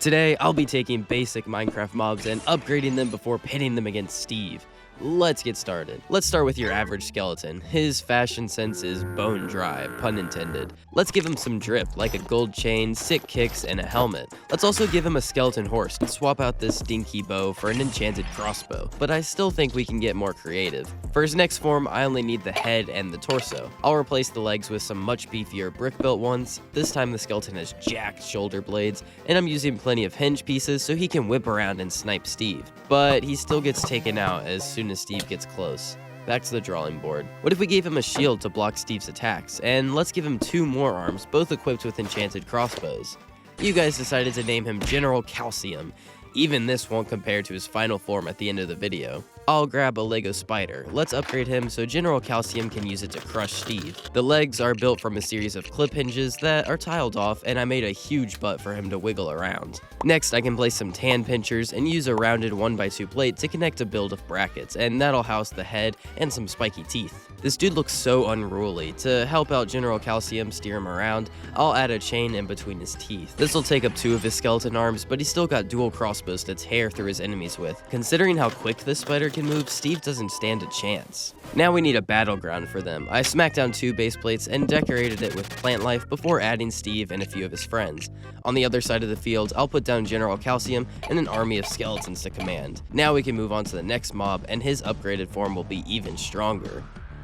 Today, I'll be taking basic Minecraft mobs and upgrading them before pitting them against Steve. Let's get started. Let's start with your average skeleton. His fashion sense is bone dry, pun intended. Let's give him some drip, like a gold chain, sick kicks, and a helmet. Let's also give him a skeleton horse and swap out this dinky bow for an enchanted crossbow, but I still think we can get more creative. For his next form, I only need the head and the torso. I'll replace the legs with some much beefier brick-built ones. This time the skeleton has jacked shoulder blades, and I'm using plenty of hinge pieces so he can whip around and snipe Steve. But he still gets taken out as soon as Steve gets close. Back to the drawing board. What if we gave him a shield to block Steve's attacks? And let's give him 2 more arms, both equipped with enchanted crossbows. You guys decided to name him General Calcium. Even this won't compare to his final form at the end of the video. I'll grab a Lego spider. Let's upgrade him so General Calcium can use it to crush Steve. The legs are built from a series of clip hinges that are tiled off, and I made a huge butt for him to wiggle around. Next, I can place some tan pinchers and use a rounded 1x2 plate to connect a build of brackets, and that'll house the head and some spiky teeth. This dude looks so unruly. To help out General Calcium steer him around, I'll add a chain in between his teeth. This will take up 2 of his skeleton arms, but he's still got dual crossbows to tear through his enemies with. Considering how quick this spider can move, Steve doesn't stand a chance. Now we need a battleground for them. I smacked down 2 base plates and decorated it with plant life before adding Steve and a few of his friends. On the other side of the field, I'll put down General Calcium and an army of skeletons to command. Now we can move on to the next mob, and his upgraded form will be even stronger.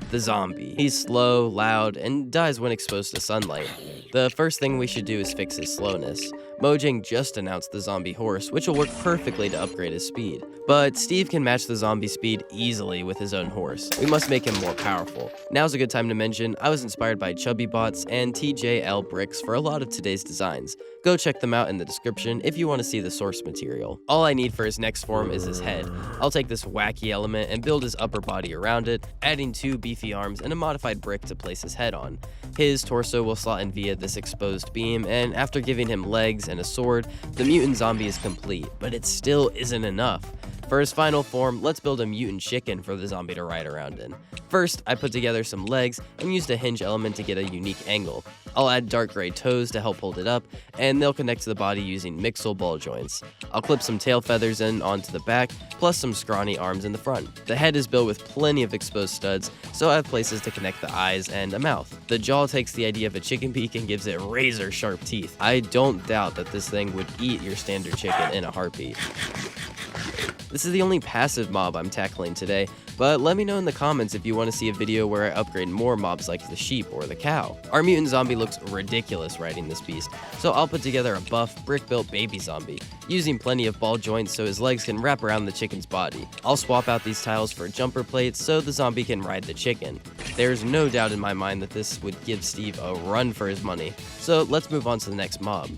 The zombie. He's slow, loud, and dies when exposed to sunlight. The first thing we should do is fix his slowness. Mojang just announced the zombie horse, which will work perfectly to upgrade his speed. But Steve can match the zombie speed easily with his own horse. We must make him more powerful. Now's a good time to mention I was inspired by Chubby Bots and TJL Bricks for a lot of today's designs. Go check them out in the description if you want to see the source material. All I need for his next form is his head. I'll take this wacky element and build his upper body around it, adding 2 beefy arms and a modified brick to place his head on. His torso will slot in via this exposed beam, and after giving him legs and a sword, the mutant zombie is complete, but it still isn't enough. For his final form, let's build a mutant chicken for the zombie to ride around in. First, I put together some legs and used a hinge element to get a unique angle. I'll add dark gray toes to help hold it up, and they'll connect to the body using Mixel ball joints. I'll clip some tail feathers in onto the back, plus some scrawny arms in the front. The head is built with plenty of exposed studs, so I have places to connect the eyes and a mouth. The jaw takes the idea of a chicken beak and gives it razor sharp teeth. I don't doubt that this thing would eat your standard chicken in a heartbeat. This is the only passive mob I'm tackling today, but let me know in the comments if you want to see a video where I upgrade more mobs like the sheep or the cow. Our mutant zombie looks ridiculous riding this beast, so I'll put together a buff, brick-built baby zombie, using plenty of ball joints so his legs can wrap around the chicken's body. I'll swap out these tiles for jumper plates so the zombie can ride the chicken. There's no doubt in my mind that this would give Steve a run for his money, so let's move on to the next mob.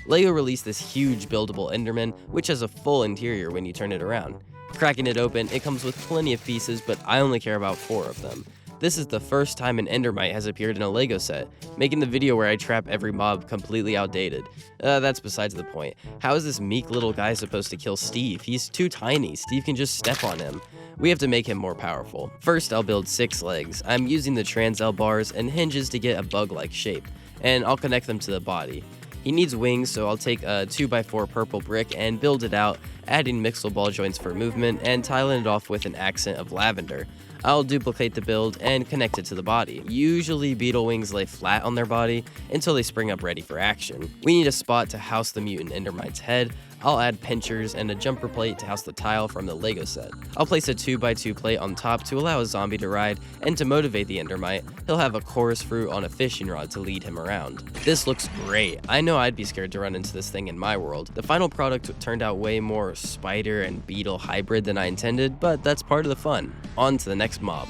LEGO released this huge buildable Enderman, which has a full interior when you turn it around. Cracking it open, it comes with plenty of pieces, but I only care about 4 of them. This is the first time an Endermite has appeared in a LEGO set, making the video where I trap every mob completely outdated. That's besides the point. How is this meek little guy supposed to kill Steve? He's too tiny. Steve can just step on him. We have to make him more powerful. First, I'll build 6 legs. I'm using the Transl bars and hinges to get a bug-like shape, and I'll connect them to the body. He needs wings, so I'll take a 2x4 purple brick and build it out, adding Mixel ball joints for movement and tiling it off with an accent of lavender. I'll duplicate the build and connect it to the body. Usually beetle wings lay flat on their body until they spring up ready for action. We need a spot to house the mutant Endermite's head. I'll add pinchers and a jumper plate to house the tile from the LEGO set. I'll place a 2x2 plate on top to allow a zombie to ride, and to motivate the Endermite, he'll have a chorus fruit on a fishing rod to lead him around. This looks great. I know I'd be scared to run into this thing in my world. The final product turned out way more spider and beetle hybrid than I intended, but that's part of the fun. On to the next mob.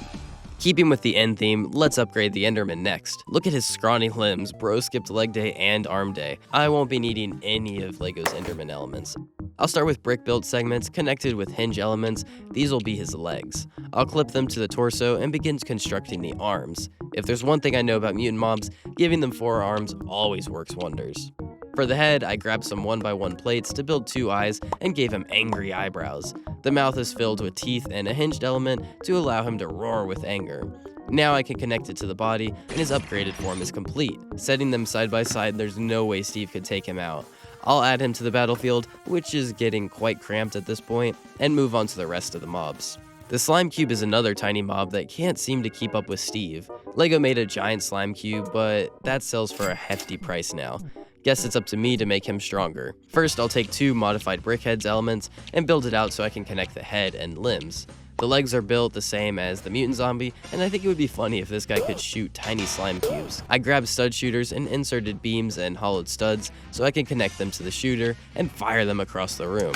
Keeping with the end theme, let's upgrade the Enderman next. Look at his scrawny limbs, bro skipped leg day and arm day. I won't be needing any of LEGO's Enderman elements. I'll start with brick-built segments connected with hinge elements. These will be his legs. I'll clip them to the torso and begin constructing the arms. If there's one thing I know about mutant mobs, giving them 4 arms always works wonders. For the head, I grabbed some 1x1 plates to build 2 eyes and gave him angry eyebrows. The mouth is filled with teeth and a hinged element to allow him to roar with anger. Now I can connect it to the body, and his upgraded form is complete. Setting them side by side, there's no way Steve could take him out. I'll add him to the battlefield, which is getting quite cramped at this point, and move on to the rest of the mobs. The slime cube is another tiny mob that can't seem to keep up with Steve. LEGO made a giant slime cube, but that sells for a hefty price now. Guess it's up to me to make him stronger. First, I'll take 2 modified BrickHeadz elements and build it out so I can connect the head and limbs. The legs are built the same as the mutant zombie, and I think it would be funny if this guy could shoot tiny slime cubes. I grabbed stud shooters and inserted beams and hollowed studs so I can connect them to the shooter and fire them across the room.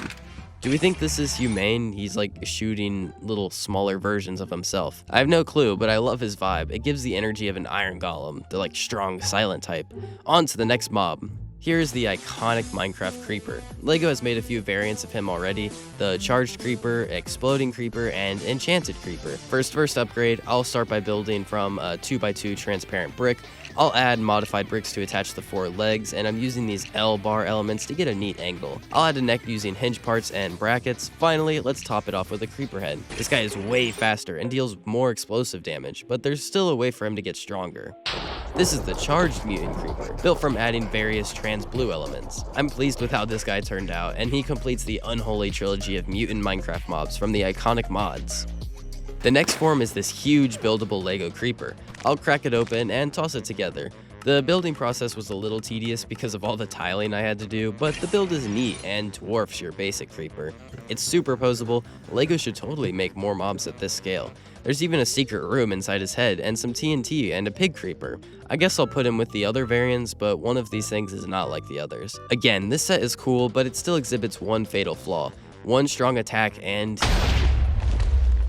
Do we think this is humane? He's like shooting little smaller versions of himself. I have no clue, but I love his vibe. It gives the energy of an iron golem, the like strong silent type. On to the next mob. Here's the iconic Minecraft creeper. LEGO has made a few variants of him already: the charged creeper, exploding creeper, and enchanted creeper. First upgrade, I'll start by building from a 2x2 transparent brick. I'll add modified bricks to attach the 4 legs, and I'm using these L-bar elements to get a neat angle. I'll add a neck using hinge parts and brackets. Finally, let's top it off with a creeper head. This guy is way faster and deals more explosive damage, but there's still a way for him to get stronger. This is the charged mutant creeper, built from adding various trans blue elements. I'm pleased with how this guy turned out, and he completes the unholy trilogy of mutant Minecraft mobs from the iconic mods. The next form is this huge buildable LEGO creeper. I'll crack it open and toss it together. The building process was a little tedious because of all the tiling I had to do, but the build is neat and dwarfs your basic creeper. It's superposable. LEGO should totally make more mobs at this scale. There's even a secret room inside his head and some TNT and a pig creeper. I guess I'll put him with the other variants, but one of these things is not like the others. Again, this set is cool, but it still exhibits one fatal flaw. One strong attack and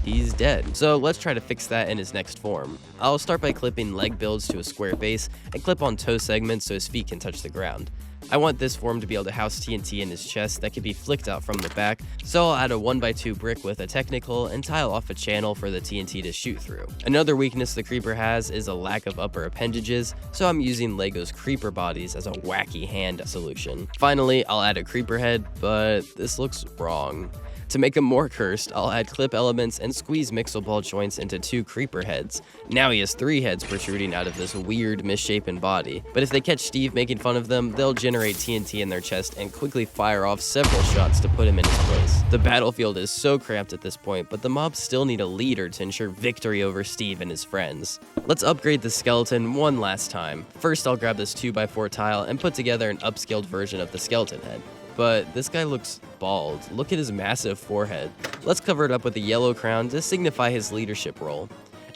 he's dead. So let's try to fix that in his next form. I'll start by clipping leg builds to a square base and clip on toe segments so his feet can touch the ground. I want this form to be able to house TNT in his chest that can be flicked out from the back, so I'll add a 1x2 brick with a technical and tile off a channel for the TNT to shoot through. Another weakness the creeper has is a lack of upper appendages, so I'm using LEGO's creeper bodies as a wacky hand solution. Finally, I'll add a creeper head, but this looks wrong. To make him more cursed, I'll add clip elements and squeeze mixel ball joints into 2 creeper heads. Now he has 3 heads protruding out of this weird misshapen body. But if they catch Steve making fun of them, they'll generate TNT in their chest and quickly fire off several shots to put him in his place. The battlefield is so cramped at this point, but the mobs still need a leader to ensure victory over Steve and his friends. Let's upgrade the skeleton one last time. First, I'll grab this 2x4 tile and put together an upscaled version of the skeleton head. But this guy looks bald. Look at his massive forehead. Let's cover it up with a yellow crown to signify his leadership role.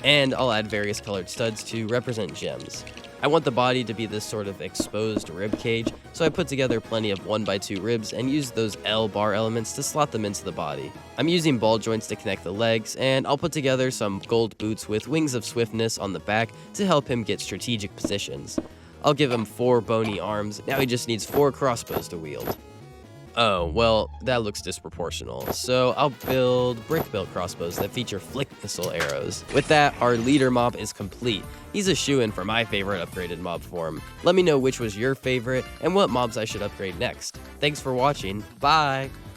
And I'll add various colored studs to represent gems. I want the body to be this sort of exposed rib cage, so I put together plenty of 1x2 ribs and used those L-bar elements to slot them into the body. I'm using ball joints to connect the legs, and I'll put together some gold boots with wings of swiftness on the back to help him get strategic positions. I'll give him 4 bony arms. Now he just needs 4 crossbows to wield. Oh, well, that looks disproportional, so I'll build brick-built crossbows that feature flick missile arrows. With that, our leader mob is complete. He's a shoo-in for my favorite upgraded mob form. Let me know which was your favorite and what mobs I should upgrade next. Thanks for watching. Bye!